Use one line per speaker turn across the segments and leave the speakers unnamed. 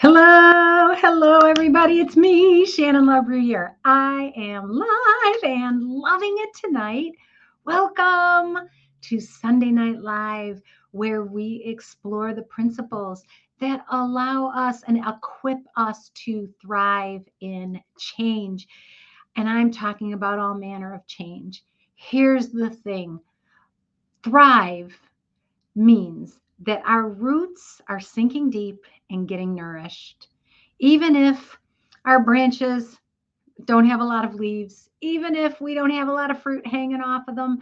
Hello, everybody. It's me, Shannon LaRue here. I am live and loving it tonight. Welcome to Sunday Night Live, where we explore the principles that allow us and equip us to thrive in change. And I'm talking about all manner of change. Here's the thing: thrive means that our roots are sinking deep and getting nourished. Even if our branches don't have a lot of leaves, even if we don't have a lot of fruit hanging off of them,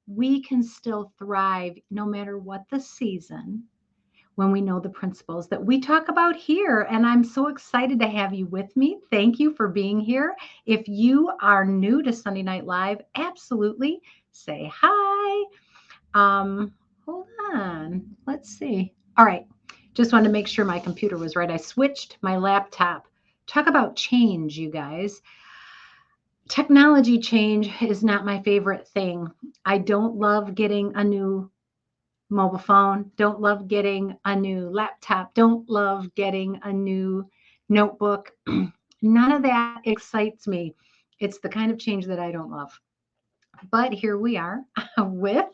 we can still thrive no matter what the season when we know the principles that we talk about here. And I'm so excited to have you with me. Thank you for being here. If you are new to Sunday Night Live, absolutely say hi. Hold on. Let's see. All right. Just wanted to make sure my computer was right. I switched my laptop. Talk about change, you guys. Technology change is not my favorite thing. I don't love getting a new mobile phone, don't love getting a new laptop, don't love getting a new notebook. None of that excites me. It's the kind of change that I don't love. But here we are with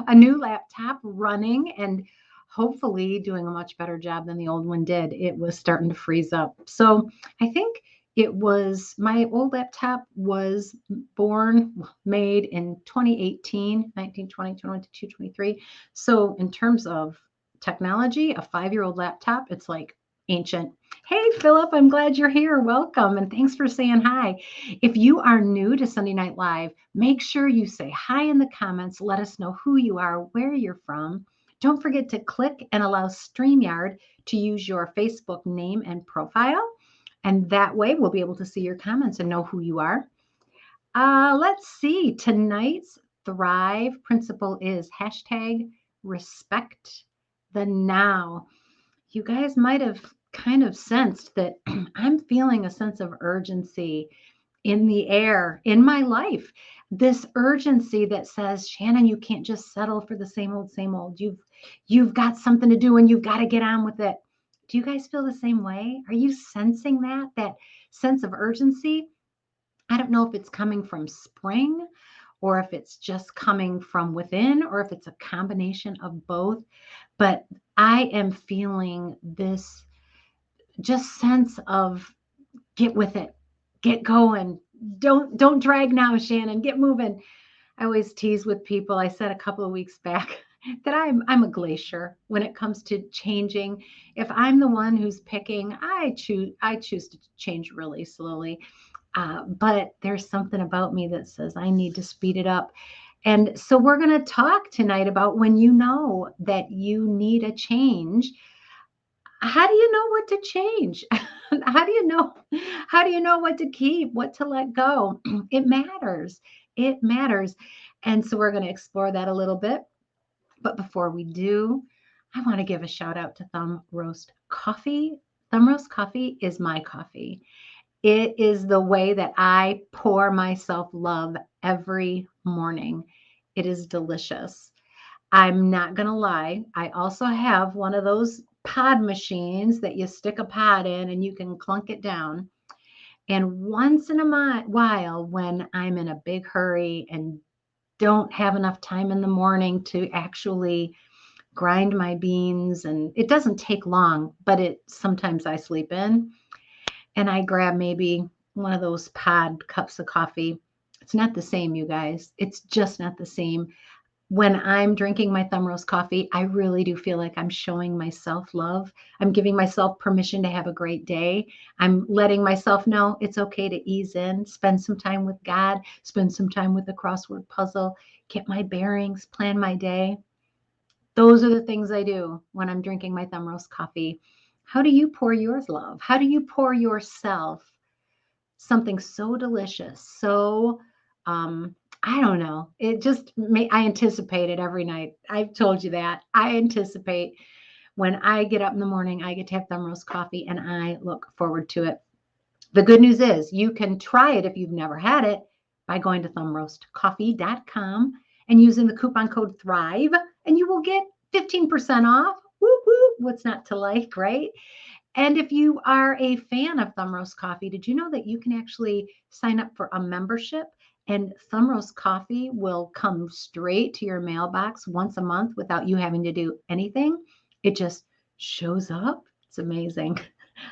a new laptop running and hopefully doing a much better job than the old one did. It was starting to freeze up. So I think it was my old laptop was made in 2018, 19, 20, 21, 22, 23. So in terms of technology, a 5-year-old laptop, it's like ancient. Hey, Philip, I'm glad you're here. Welcome. And thanks for saying hi. If you are new to Sunday Night Live, make sure you say hi in the comments. Let us know who you are, where you're from. Don't forget to click and allow StreamYard to use your Facebook name and profile. And that way we'll be able to see your comments and know who you are. Let's see. Tonight's Thrive principle is hashtag respect the now. You guys might have kind of sensed that I'm feeling a sense of urgency in the air in my life. This urgency that says, Shannon, you can't just settle for the same old, same old. You've got something to do and you've got to get on with it. Do you guys feel the same way? Are you sensing that sense of urgency? I don't know if it's coming from spring or if it's just coming from within or if it's a combination of both. But I am feeling this just sense of get with it, get going. Don't drag now, Shannon. Get moving. I always tease with people. I said a couple of weeks back that I'm a glacier when it comes to changing. If I'm the one who's picking, I choose to change really slowly. But there's something about me that says I need to speed it up. And so we're going to talk tonight about when you know that you need a change. How do you know what to change? How do you know what to keep, what to let go? It matters. It matters. And so we're going to explore that a little bit. But before we do, I want to give a shout out to Thumb Roast Coffee. Thumb Roast Coffee is my coffee. It is the way that I pour myself love every morning. It is delicious. I'm not going to lie. I also have one of those pod machines that you stick a pod in and you can clunk it down. And once in a while, when I'm in a big hurry and don't have enough time in the morning to actually grind my beans, and it doesn't take long, but it sometimes I sleep in and I grab maybe one of those pod cups of coffee. It's not the same, you guys. It's just not the same. When I'm drinking my Thumb Roast coffee, I really do feel like I'm showing myself love. I'm giving myself permission to have a great day. I'm letting myself know it's okay to ease in, spend some time with God, spend some time with the crossword puzzle, get my bearings, plan my day. Those are the things I do when I'm drinking my Thumb Roast coffee. How do you pour yours love? How do you pour yourself something so delicious, so I don't know. I anticipate it every night. I've told you that. I anticipate when I get up in the morning, I get to have Thumb Roast coffee and I look forward to it. The good news is you can try it if you've never had it by going to thumbroastcoffee.com and using the coupon code THRIVE, and you will get 15% off. Whoop, whoop. What's not to like, right? And if you are a fan of Thumb Roast Coffee, did you know that you can actually sign up for a membership and Thumb Roast Coffee will come straight to your mailbox once a month without you having to do anything? It just shows up. It's amazing.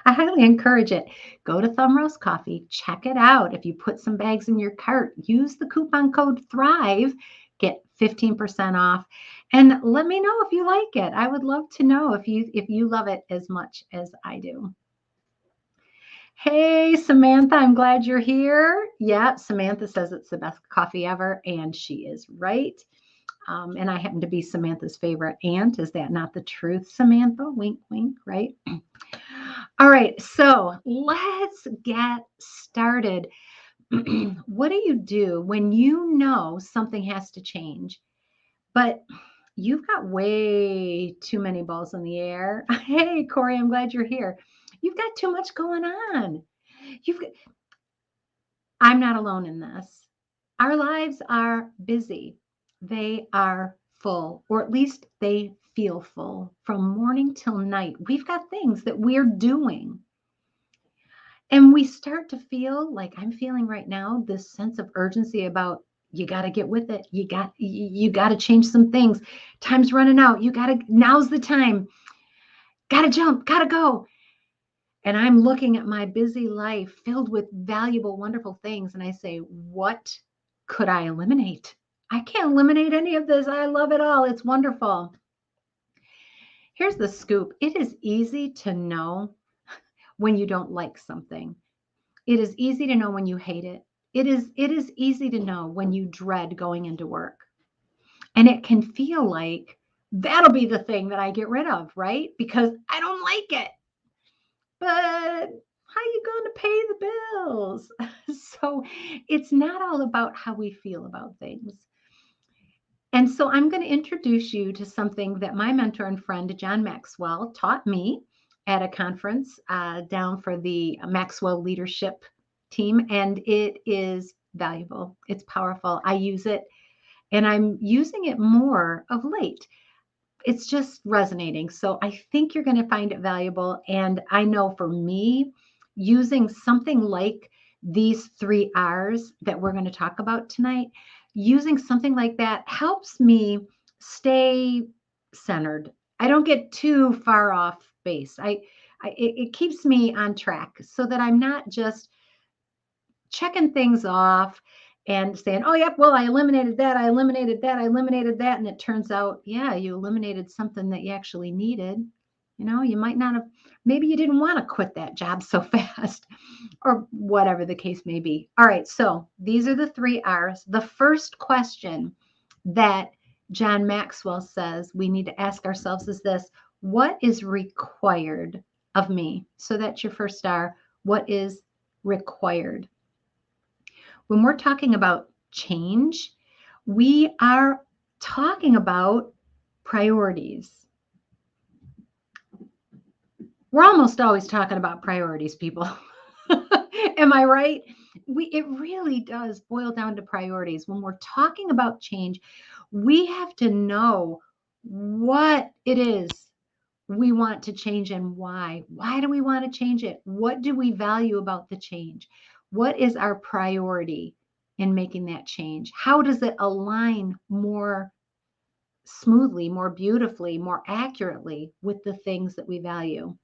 I highly encourage it. Go to Thumb Roast Coffee, check it out. If you put some bags in your cart, use the coupon code THRIVE, get 15% off. And let me know if you like it. I would love to know if you love it as much as I do. Hey, Samantha, I'm glad you're here. Yeah, Samantha says it's the best coffee ever, and she is right. And I happen to be Samantha's favorite aunt. Is that not the truth, Samantha? Wink, wink, right? All right, so let's get started. What do you do when you know something has to change, but you've got way too many balls in the air? Hey, Corey, I'm glad you're here. You've got too much going on. You've got, I'm not alone in this. Our lives are busy. They are full, or at least they feel full from morning till night. We've got things that we're doing. And we start to feel like I'm feeling right now this sense of urgency about you got to get with it. You got to change some things. Time's running out. Now's the time. Got to jump, got to go. And I'm looking at my busy life filled with valuable, wonderful things. And I say, what could I eliminate? I can't eliminate any of this. I love it all. It's wonderful. Here's the scoop. It is easy to know when you don't like something. It is easy to know when you hate it. It is easy to know when you dread going into work. And it can feel like that'll be the thing that I get rid of, right? Because I don't like it. But how are you going to pay the bills? So it's not all about how we feel about things. And so I'm going to introduce you to something that my mentor and friend, John Maxwell, taught me at a conference down for the Maxwell Leadership Team. And it is valuable. It's powerful. I use it and I'm using it more of late. It's just resonating. So I think you're going to find it valuable. And I know for me, using something like these 3 R's that we're going to talk about tonight, using something like that helps me stay centered. I don't get too far off base. It keeps me on track so that I'm not just checking things off and saying, oh, yep, well, I eliminated that, I eliminated that, I eliminated that. And it turns out, yeah, you eliminated something that you actually needed. You know, you might not have, maybe you didn't want to quit that job so fast or whatever the case may be. All right, so these are the 3 R's. The first question that John Maxwell says we need to ask ourselves is this: what is required of me? So that's your first R. What is required? When we're talking about change, we are talking about priorities. We're almost always talking about priorities, people. Am I right? It really does boil down to priorities. When we're talking about change, we have to know what it is we want to change and why. Why do we want to change it? What do we value about the change? What is our priority in making that change? How does it align more smoothly, more beautifully, more accurately with the things that we value?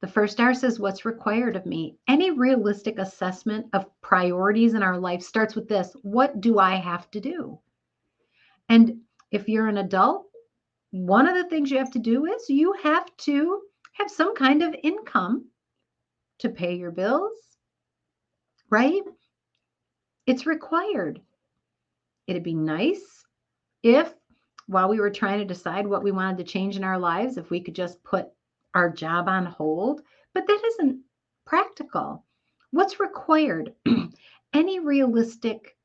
The first R says, what's required of me? Any realistic assessment of priorities in our life starts with this: what do I have to do? And if you're an adult, one of the things you have to do is you have to have some kind of income to pay your bills, right? It's required. It'd be nice if, while we were trying to decide what we wanted to change in our lives, if we could just put our job on hold, but that isn't practical. What's required? Any realistic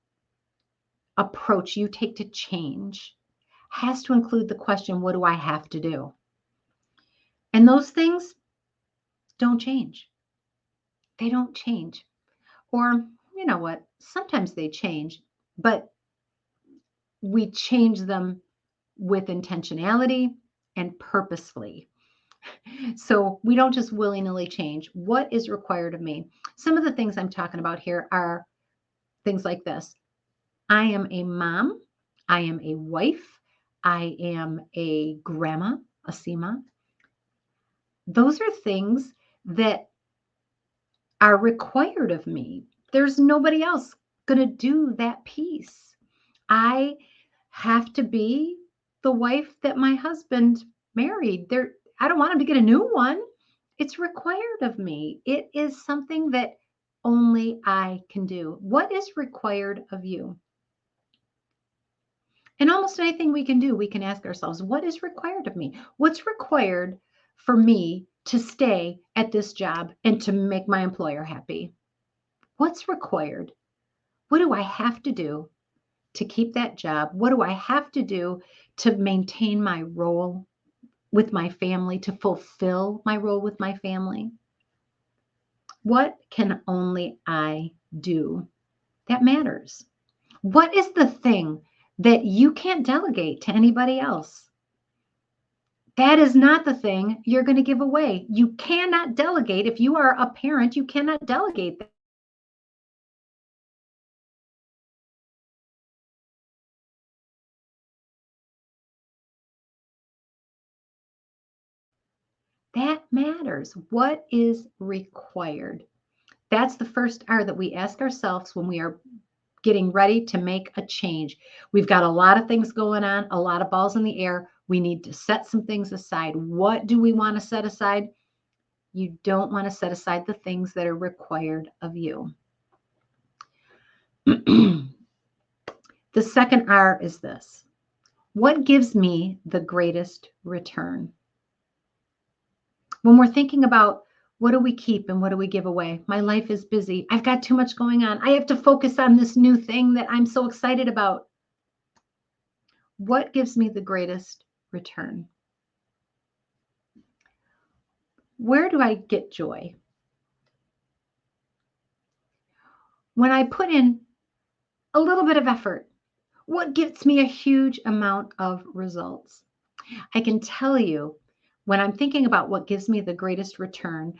approach you take to change has to include the question, what do I have to do? And those things don't change. They don't change. Or, you know what? Sometimes they change, but we change them with intentionality and purposefully. So we don't just willy-nilly change. What is required of me? Some of the things I'm talking about here are things like this. I am a mom. I am a wife. I am a grandma, a Sima. Those are things that are required of me. There's nobody else going to do that piece. I have to be the wife that my husband married. I don't want him to get a new one. It's required of me. It is something that only I can do. What is required of you? And almost anything we can do, we can ask ourselves, what is required of me? What's required for me to stay at this job and to make my employer happy? What's required? What do I have to do to keep that job? What do I have to do to maintain my role with my family, to fulfill my role with my family? What can only I do? That matters. What is the thing that you can't delegate to anybody else? That is not the thing you're going to give away. You cannot delegate. If you are a parent, you cannot delegate that. That matters. What is required? That's the first R that we ask ourselves when we are getting ready to make a change. We've got a lot of things going on, a lot of balls in the air. We need to set some things aside. What do we want to set aside? You don't want to set aside the things that are required of you. The second R is this. What gives me the greatest return? When we're thinking about what do we keep and what do we give away? My life is busy. I've got too much going on. I have to focus on this new thing that I'm so excited about. What gives me the greatest return? Where do I get joy? When I put in a little bit of effort, what gets me a huge amount of results? I can tell you when I'm thinking about what gives me the greatest return,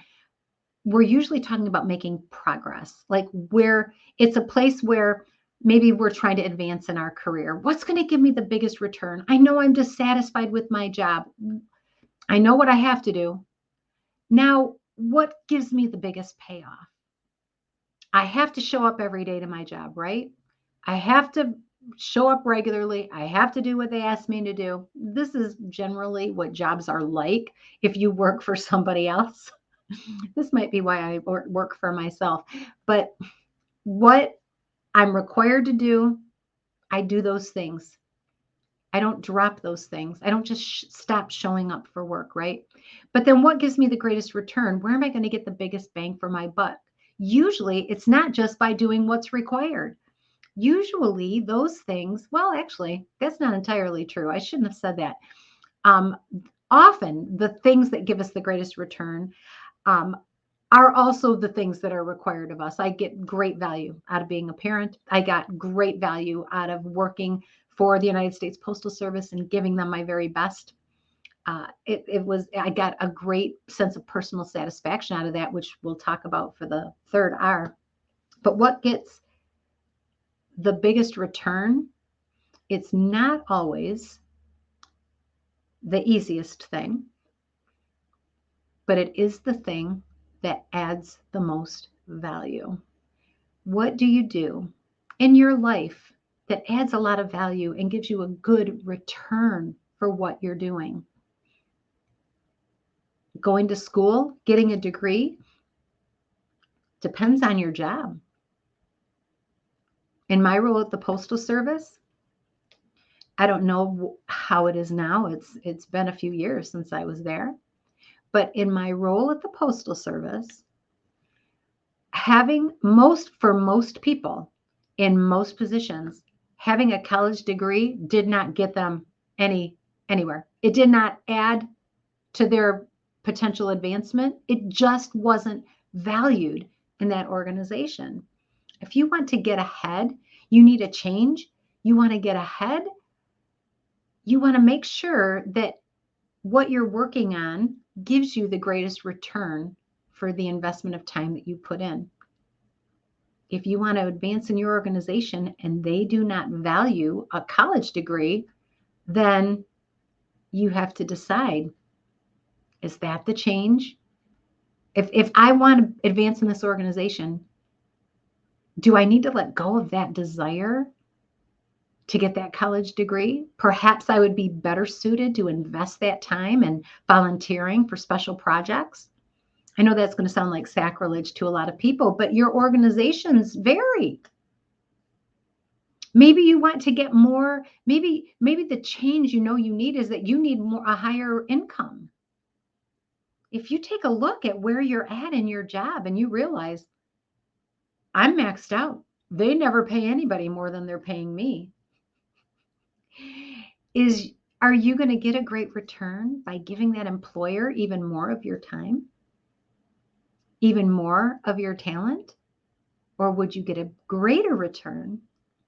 we're usually talking about making progress, like where it's a place where maybe we're trying to advance in our career. What's going to give me the biggest return? I know I'm dissatisfied with my job. I know what I have to do. Now, what gives me the biggest payoff? I have to show up every day to my job, right? I have to show up regularly. I have to do what they ask me to do. This is generally what jobs are like if you work for somebody else. This might be why I work for myself. But what I'm required to do, I do those things. I don't drop those things. I don't just stop showing up for work, right? But then what gives me the greatest return? Where am I going to get the biggest bang for my buck? Usually it's not just by doing what's required. Usually those things, well, actually, that's not entirely true. I shouldn't have said that. Often the things that give us the greatest return are also the things that are required of us. I get great value out of being a parent. I got great value out of working for the United States Postal Service and giving them my very best. I got a great sense of personal satisfaction out of that, which we'll talk about for the third R. But what gets the biggest return? It's not always the easiest thing, but it is the thing that adds the most value. What do you do in your life that adds a lot of value and gives you a good return for what you're doing? Going to school, getting a degree, depends on your job. In my role at the Postal Service, I don't know how it is now. It's been a few years since I was there. But in my role at the Postal Service, for most people in most positions, having a college degree did not get them anywhere. It did not add to their potential advancement. It just wasn't valued in that organization. If you want to get ahead, you need a change. You want to get ahead, you want to make sure that what you're working on gives you the greatest return for the investment of time that you put in? If you want to advance in your organization and they do not value a college degree, then you have to decide, is that the change? If I want to advance in this organization, do I need to let go of that desire to get that college degree? Perhaps I would be better suited to invest that time in volunteering for special projects. I know that's going to sound like sacrilege to a lot of people, but your organizations vary. Maybe you want to get more, maybe the change you need is that you need a higher income. If you take a look at where you're at in your job and you realize, I'm maxed out. They never pay anybody more than they're paying me. Are you going to get a great return by giving that employer even more of your time? Even more of your talent? Or would you get a greater return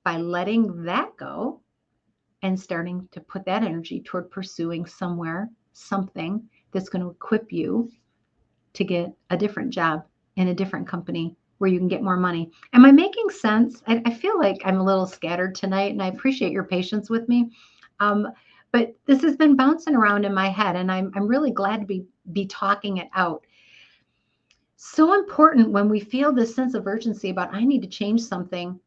by letting that go and starting to put that energy toward pursuing something that's going to equip you to get a different job in a different company where you can get more money? Am I making sense? I feel like I'm a little scattered tonight, and I appreciate your patience with me. But this has been bouncing around in my head, and I'm really glad to be talking it out. So important when we feel this sense of urgency about, I need to change something.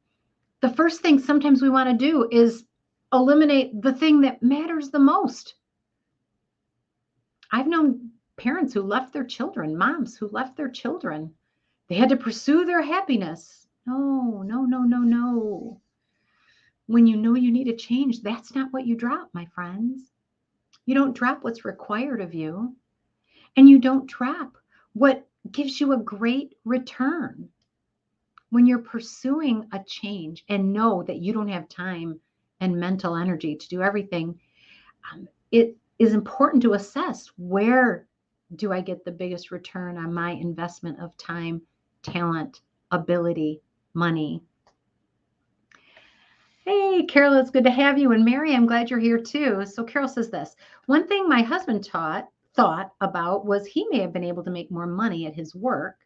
The first thing sometimes we want to do is eliminate the thing that matters the most. I've known parents who left their children, moms who left their children. They had to pursue their happiness. No, no, no, no, no. When you know you need a change, that's not what you drop, my friends. You don't drop what's required of you, and you don't drop what gives you a great return. When you're pursuing a change and know that you don't have time and mental energy to do everything, it is important to assess, where do I get the biggest return on my investment of time, talent, ability, money? Hey, Carol, it's good to have you. And Mary, I'm glad you're here too. So Carol says this: one thing my husband thought about was he may have been able to make more money at his work,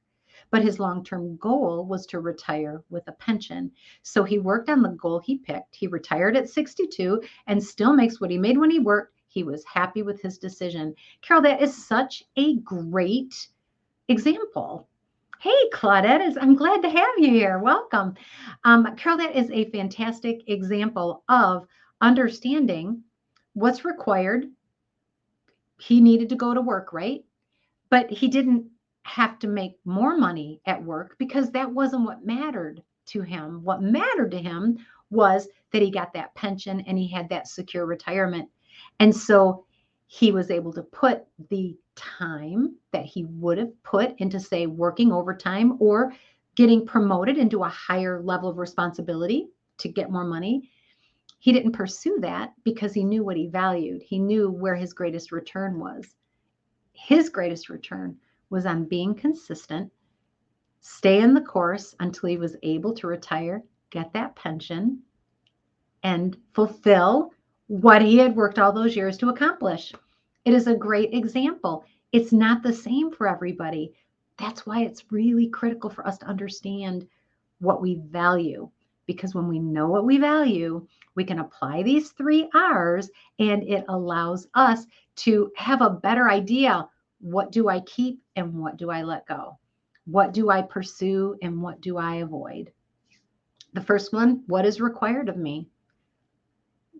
but his long-term goal was to retire with a pension. So he worked on the goal he picked. He retired at 62 and still makes what he made when he worked. He was happy with his decision. Carol, that is such a great example. Hey, Claudette, I'm glad to have you here. Welcome. Carol, that is a fantastic example of understanding what's required. He needed to go to work, right? But he didn't have to make more money at work because that wasn't what mattered to him. What mattered to him was that he got that pension and he had that secure retirement. And so he was able to put the time that he would have put into, say, working overtime or getting promoted into a higher level of responsibility to get more money. He didn't pursue that because he knew what he valued. He knew where his greatest return was. His greatest return was on being consistent, stay in the course until he was able to retire, get that pension, and fulfill what he had worked all those years to accomplish. It is a great example. It's not the same for everybody. That's why it's really critical for us to understand what we value, because when we know what we value, we can apply these 3 R's, and it allows us to have a better idea. What do I keep and what do I let go? What do I pursue and what do I avoid? The first one, what is required of me?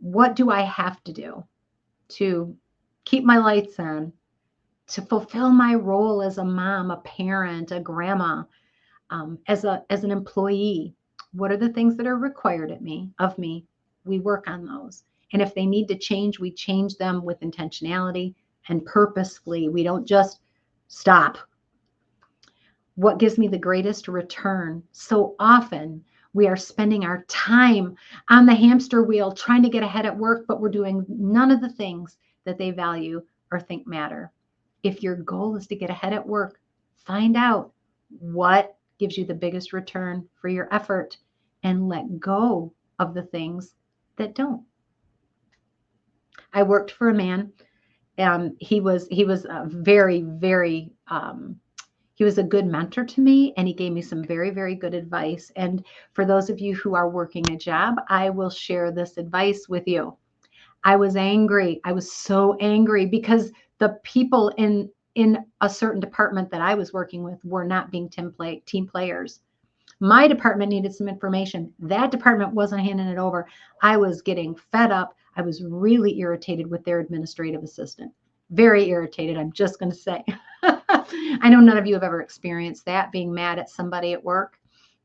What do I have to do to keep my lights on, to fulfill my role as a mom, a parent, a grandma, as an employee? What are the things that are required of me? We work on those. And if they need to change, we change them with intentionality and purposefully. We don't just stop. What gives me the greatest return? So often we are spending our time on the hamster wheel trying to get ahead at work, but we're doing none of the things that they value or think matter. If your goal is to get ahead at work, find out what gives you the biggest return for your effort and let go of the things that don't. I worked for a man He was a very, very he was a good mentor to me, and he gave me some very, very good advice. And for those of you who are working a job, I will share this advice with you. I was angry. I was so angry because the people in a certain department that I was working with were not being team players. My department needed some information. That department wasn't handing it over. I was getting fed up. I was really irritated with their administrative assistant. Very irritated, I'm just going to say. I know none of you have ever experienced that, being mad at somebody at work.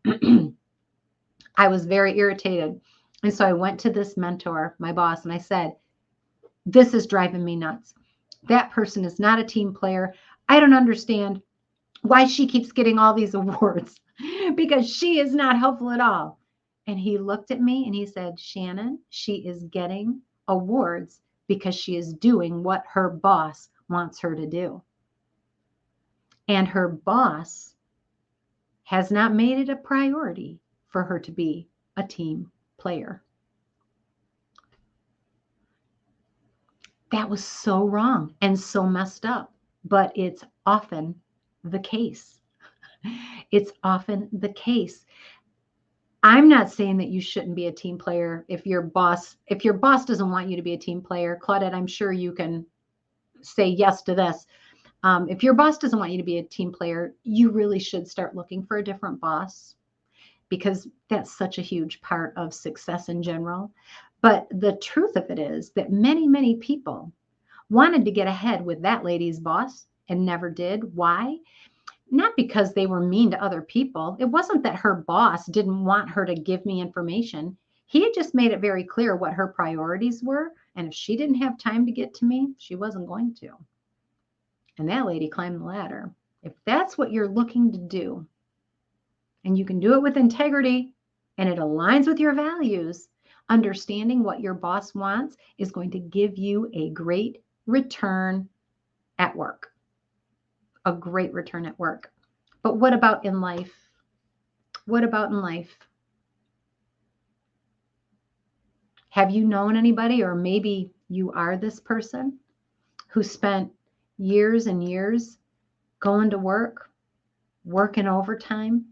I was very irritated. And so I went to this mentor, my boss, and I said, this is driving me nuts. That person is not a team player. I don't understand why she keeps getting all these awards because she is not helpful at all. And he looked at me and he said, Shannon, she is getting awards because she is doing what her boss wants her to do. And her boss has not made it a priority for her to be a team player. That was so wrong and so messed up, but it's often the case. It's often the case. I'm not saying that you shouldn't be a team player if your boss doesn't want you to be a team player. Claudette, I'm sure you can say yes to this. If your boss doesn't want you to be a team player, you really should start looking for a different boss, because that's such a huge part of success in general. But the truth of it is that many, many people wanted to get ahead with that lady's boss and never did. Why? Not because they were mean to other people. It wasn't that her boss didn't want her to give me information. He had just made it very clear what her priorities were. And if she didn't have time to get to me, she wasn't going to. And that lady climbed the ladder. If that's what you're looking to do, and you can do it with integrity, and it aligns with your values, understanding what your boss wants is going to give you a great return at work. A great return at work. But what about in life? What about in life? Have you known anybody, or maybe you are this person, who spent years and years going to work, working overtime,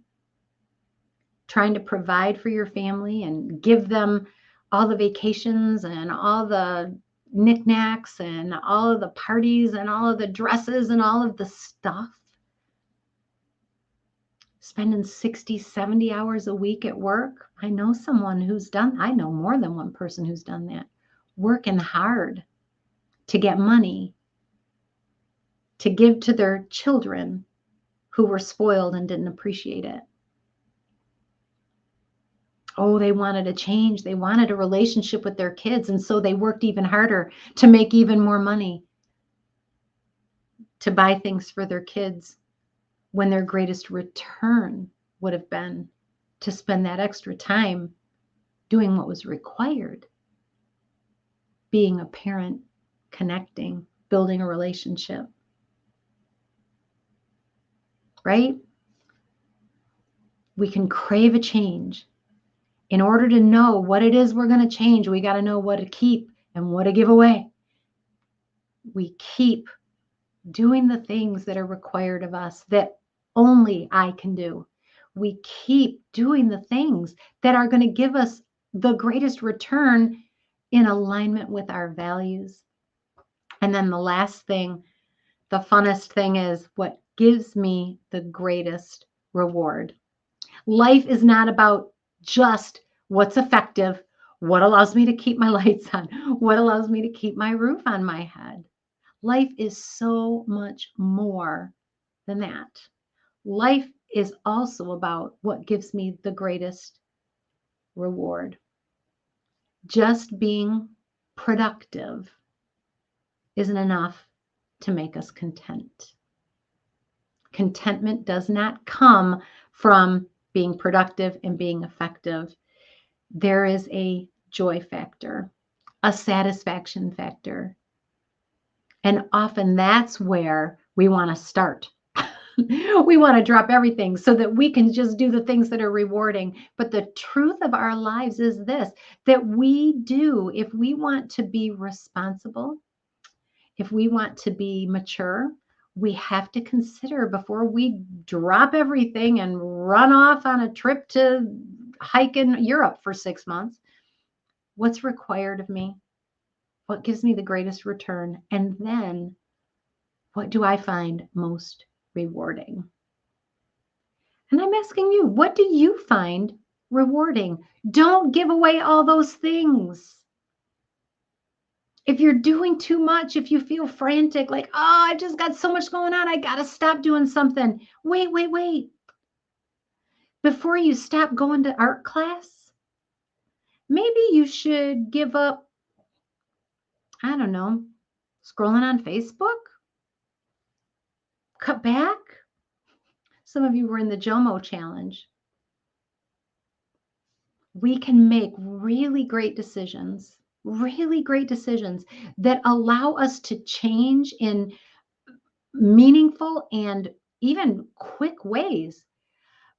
trying to provide for your family and give them all the vacations and all the knickknacks and all of the parties and all of the dresses and all of the stuff? Spending 60, 70 hours a week at work. I know more than one person who's done that. Working hard to get money to give to their children who were spoiled and didn't appreciate it. Oh, they wanted a change. They wanted a relationship with their kids. And so they worked even harder to make even more money to buy things for their kids, when their greatest return would have been to spend that extra time doing what was required, being a parent, connecting, building a relationship. Right? We can crave a change. In order to know what it is we're going to change, we got to know what to keep and what to give away. We keep doing the things that are required of us that only I can do. We keep doing the things that are going to give us the greatest return in alignment with our values. And then the last thing, the funnest thing, is what gives me the greatest reward. Life is not about just what's effective, what allows me to keep my lights on, what allows me to keep my roof on my head. Life is so much more than that. Life is also about what gives me the greatest reward. Just being productive isn't enough to make us content. Contentment does not come from being productive and being effective. There is a joy factor, a satisfaction factor. And often that's where we want to start. We want to drop everything so that we can just do the things that are rewarding. But the truth of our lives is this, that we do, if we want to be responsible, If we want to be mature, we have to consider before we drop everything and run off on a trip to hike in Europe for 6 months, what's required of me? What gives me the greatest return? And then what do I find most rewarding? And I'm asking you, what do you find rewarding? Don't give away all those things. If you're doing too much, if you feel frantic, like, oh, I've just got so much going on, I got to stop doing something. Wait. Before you stop going to art class, maybe you should give up, I don't know, scrolling on Facebook, cut back. Some of you were in the JOMO challenge. We can make really great decisions that allow us to change in meaningful and even quick ways.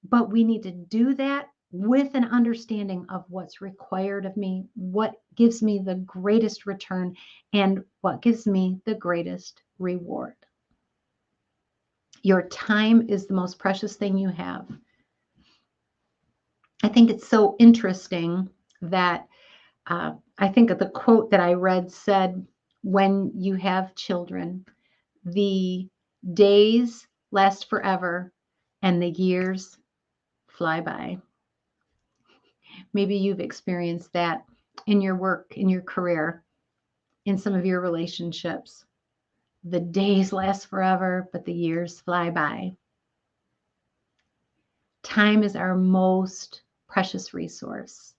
But we need to do that with an understanding of what's required of me, what gives me the greatest return, and what gives me the greatest reward. Your time is the most precious thing you have. I think it's so interesting that I think the quote that I read said, when you have children, the days last forever and the years fly by. Maybe you've experienced that in your work, in your career, in some of your relationships. The days last forever, but the years fly by. Time is our most precious resource.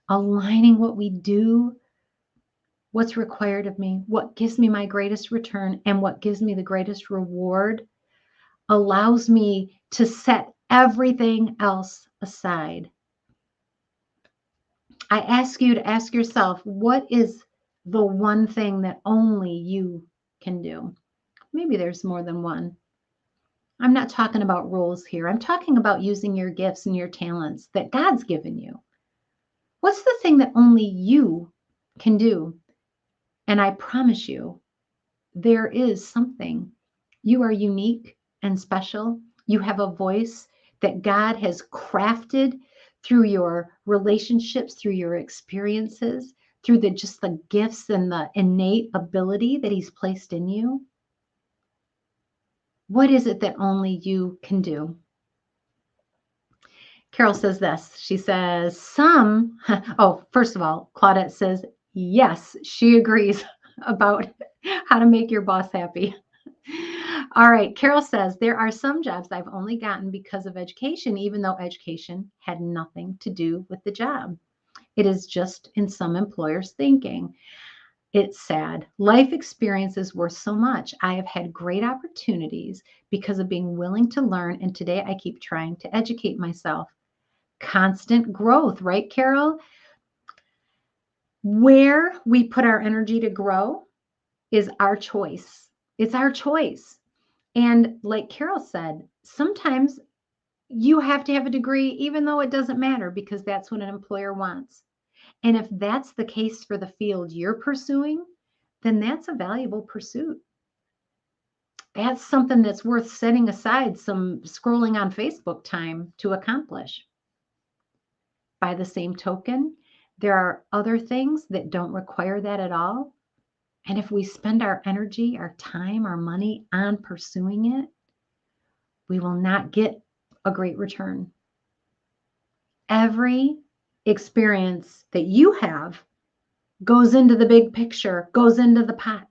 Aligning what we do, what's required of me, what gives me my greatest return, and what gives me the greatest reward allows me to set everything else aside. I ask you to ask yourself, what is the one thing that only you can do? Maybe there's more than one. I'm not talking about roles here. I'm talking about using your gifts and your talents that God's given you. What's the thing that only you can do? And I promise you, there is something. You are unique and special. You have a voice that God has crafted through your relationships, through your experiences, through just the gifts and the innate ability that He's placed in you. What is it that only you can do? Carol says this. She says, first of all, Claudette says, yes, she agrees about how to make your boss happy. All right. Carol says, there are some jobs I've only gotten because of education, even though education had nothing to do with the job. It is just in some employers' thinking. It's sad. Life experience is worth so much. I have had great opportunities because of being willing to learn, and today I keep trying to educate myself. Constant growth, right, Carol? Where we put our energy to grow is our choice. It's our choice. And like Carol said, sometimes you have to have a degree, even though it doesn't matter, because that's what an employer wants. And if that's the case for the field you're pursuing, then that's a valuable pursuit. That's something that's worth setting aside some scrolling on Facebook time to accomplish. By the same token, there are other things that don't require that at all. And if we spend our energy, our time, our money on pursuing it, we will not get a great return. Every experience that you have goes into the big picture, goes into the pot,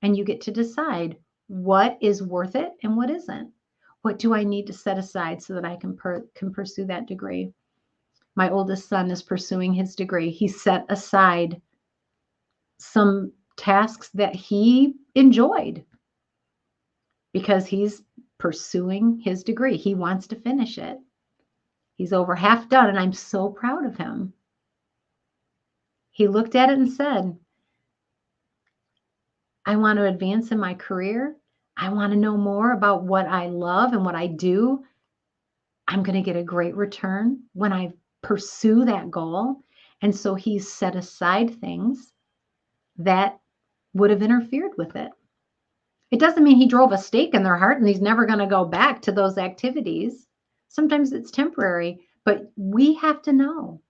and you get to decide what is worth it and what isn't. What do I need to set aside so that I can pursue that degree? My oldest son is pursuing his degree. He set aside some tasks that he enjoyed because he's pursuing his degree. He wants to finish it. He's over half done, and I'm so proud of him. He looked at it and said, I want to advance in my career. I want to know more about what I love and what I do. I'm going to get a great return when I pursue that goal. And so he's set aside things that would have interfered with it. It doesn't mean he drove a stake in their heart and he's never going to go back to those activities. Sometimes it's temporary, but we have to know.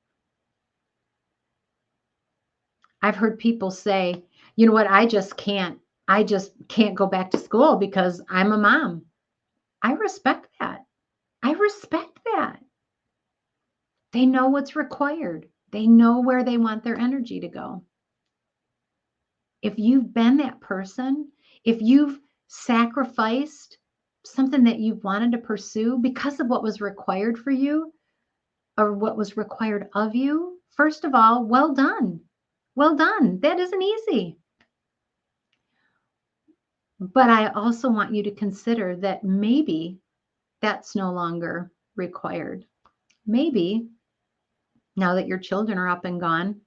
I've heard people say, you know what, I just can't go back to school because I'm a mom. I respect that. I respect that. They know what's required. They know where they want their energy to go. If you've been that person, if you've sacrificed something that you've wanted to pursue because of what was required for you or what was required of you, first of all, well done. Well done. That isn't easy. But I also want you to consider that maybe that's no longer required. Maybe now that your children are up and gone,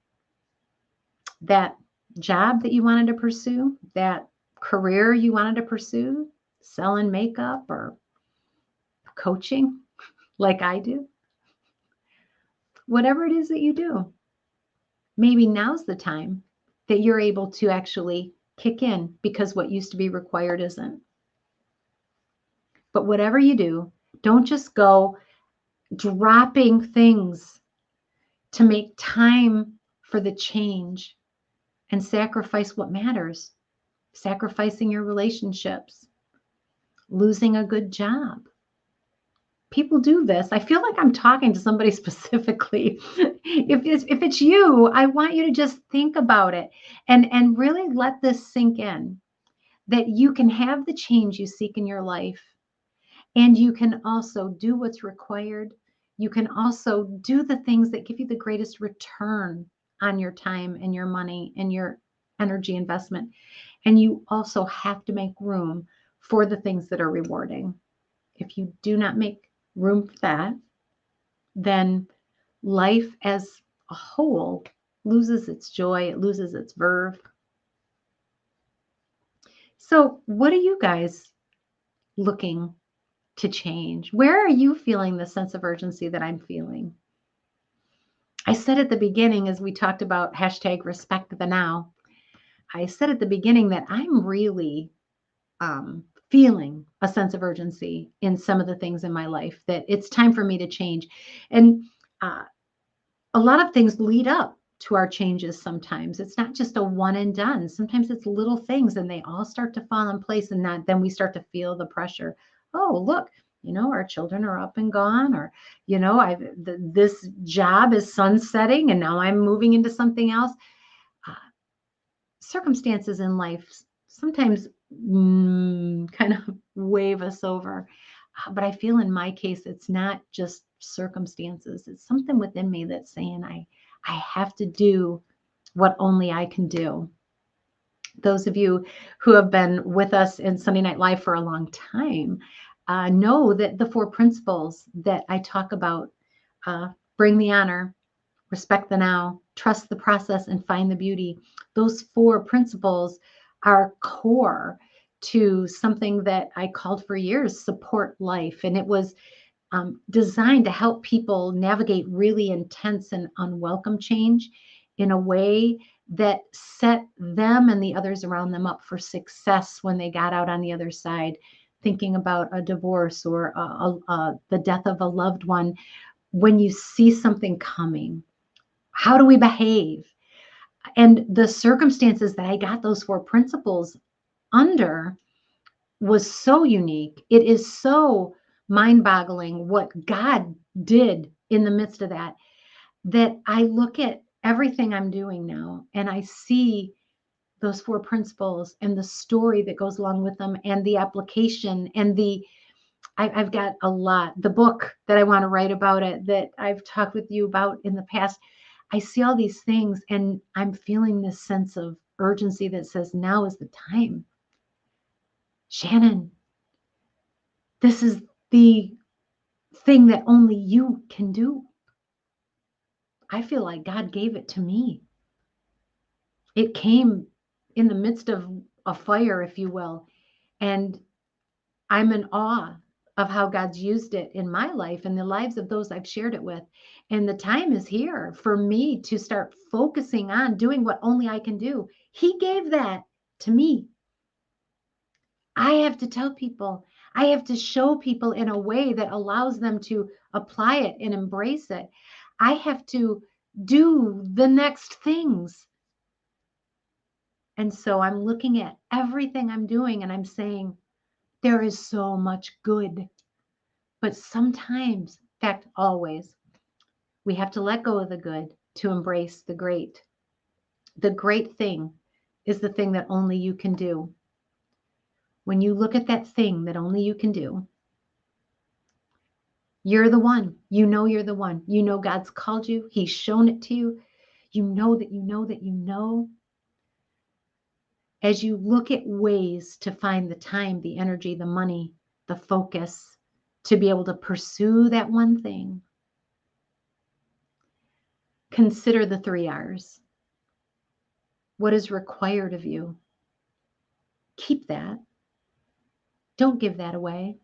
that job that you wanted to pursue, that career you wanted to pursue, selling makeup or coaching like I do, whatever it is that you do, maybe now's the time that you're able to actually kick in because what used to be required isn't. But whatever you do, don't just go dropping things to make time for the change and sacrifice what matters, sacrificing your relationships, losing a good job. People do this. I feel like I'm talking to somebody specifically. If it's you, I want you to just think about it and really let this sink in, that you can have the change you seek in your life, and you can also do what's required. You can also do the things that give you the greatest return on your time and your money and your energy investment. And you also have to make room for the things that are rewarding. If you do not make room for that, then life as a whole loses its joy, it loses its verve. So, what are you guys looking to change? Where are you feeling the sense of urgency that I'm feeling? I said at the beginning, as we talked about hashtag respect the now, I said at the beginning that I'm really feeling a sense of urgency in some of the things in my life, that it's time for me to change. And a lot of things lead up to our changes sometimes. It's not just a one and done. Sometimes it's little things and they all start to fall in place, and then we start to feel the pressure. Oh, look, our children are up and gone, or, this job is sunsetting and now I'm moving into something else. Circumstances in life sometimes kind of wave us over. But I feel in my case, it's not just circumstances. It's something within me that's saying I have to do what only I can do. Those of you who have been with us in Sunday Night Live for a long time know that the 4 principles that I talk about, bring the honor, respect the now, trust the process, and find the beauty. Those 4 principles are core to something that I called for years Support Life. And it was designed to help people navigate really intense and unwelcome change in a way that set them and the others around them up for success when they got out on the other side, thinking about a divorce or the death of a loved one. When you see something coming, how do we behave? And the circumstances that I got those 4 principles under was so unique. It is so mind-boggling what God did in the midst of that I look at everything I'm doing now and I see those 4 principles and the story that goes along with them and the application and I've got a lot. The book that I want to write about it, that I've talked with you about in the past, I see all these things and I'm feeling this sense of urgency that says, now is the time. Shannon, this is the thing that only you can do. I feel like God gave it to me. It came in the midst of a fire, if you will. And I'm in awe of how God's used it in my life and the lives of those I've shared it with. And the time is here for me to start focusing on doing what only I can do. He gave that to me. I have to tell people, I have to show people in a way that allows them to apply it and embrace it. I have to do the next things. And so I'm looking at everything I'm doing and I'm saying, there is so much good. But sometimes, in fact, always, we have to let go of the good to embrace the great. The great thing is the thing that only you can do. When you look at that thing that only you can do, you're the one. You know you're the one. You know God's called you. He's shown it to you. You know that you know that you know. As you look at ways to find the time, the energy, the money, the focus to be able to pursue that one thing, consider the 3 R's. What is required of you? Keep that. Don't give that away.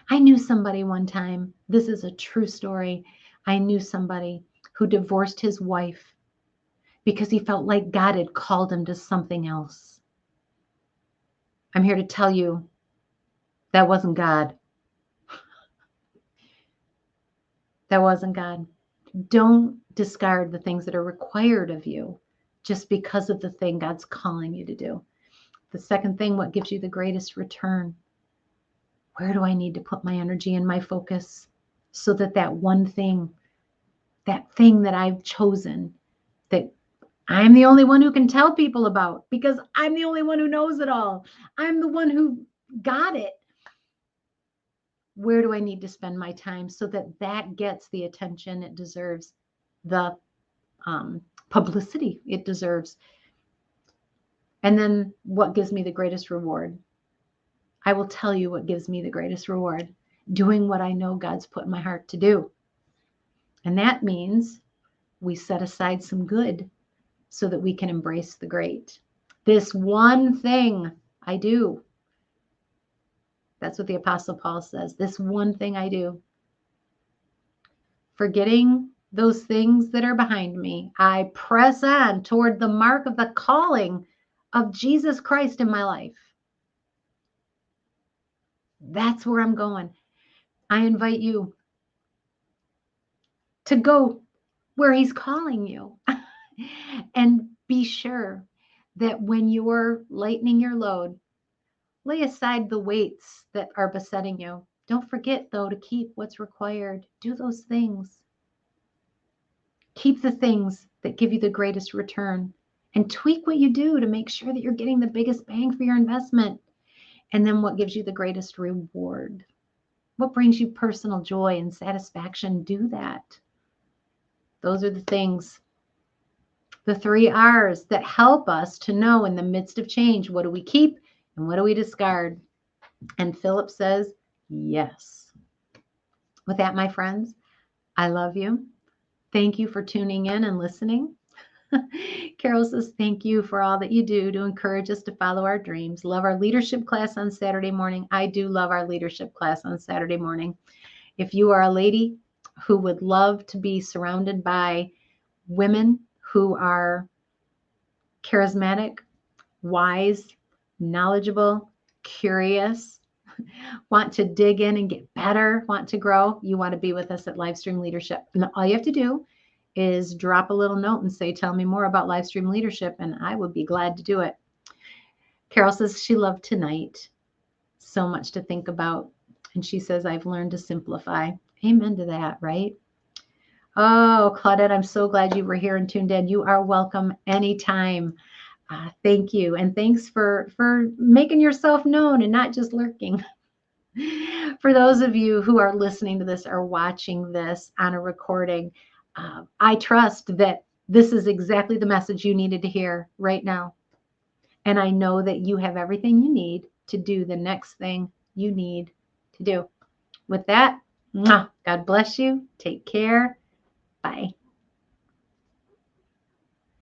I knew somebody one time, this is a true story. I knew somebody who divorced his wife because he felt like God had called him to something else. I'm here to tell you that wasn't God. That wasn't God. Don't discard the things that are required of you just because of the thing God's calling you to do. The second thing, what gives you the greatest return? Where do I need to put my energy and my focus so that that one thing, that thing that I've chosen, that I'm the only one who can tell people about because I'm the only one who knows it all. I'm the one who got it. Where do I need to spend my time so that that gets the attention it deserves, the publicity it deserves? And then what gives me the greatest reward? I will tell you what gives me the greatest reward. Doing what I know God's put in my heart to do. And that means we set aside some good so that we can embrace the great. This one thing I do. That's what the Apostle Paul says. This one thing I do. Forgetting those things that are behind me, I press on toward the mark of the calling of Jesus Christ in my life. That's where I'm going. I invite you to go where he's calling you. And be sure that when you're lightening your load, lay aside the weights that are besetting you. Don't forget, though, to keep what's required. Do those things. Keep the things that give you the greatest return and tweak what you do to make sure that you're getting the biggest bang for your investment. And then what gives you the greatest reward? What brings you personal joy and satisfaction? Do that. Those are the things, the 3 R's that help us to know in the midst of change, what do we keep and what do we discard? And Philip says, yes. With that, my friends, I love you. Thank you for tuning in and listening. Carol says, thank you for all that you do to encourage us to follow our dreams. Love our leadership class on Saturday morning. I do love our leadership class on Saturday morning. If you are a lady who would love to be surrounded by women who are charismatic, wise, knowledgeable, curious, want to dig in and get better, want to grow, you want to be with us at Livestream Leadership. And all you have to do is drop a little note and say, tell me more about Livestream Leadership, and I would be glad to do it. Carol says she loved tonight. So much to think about. And she says, I've learned to simplify. Amen to that, right? Oh, Claudette, I'm so glad you were here and tuned in. You are welcome anytime. Thank you. And thanks for making yourself known and not just lurking. For those of you who are listening to this or watching this on a recording, I trust that this is exactly the message you needed to hear right now. And I know that you have everything you need to do the next thing you need to do. With that, God bless you. Take care. Bye.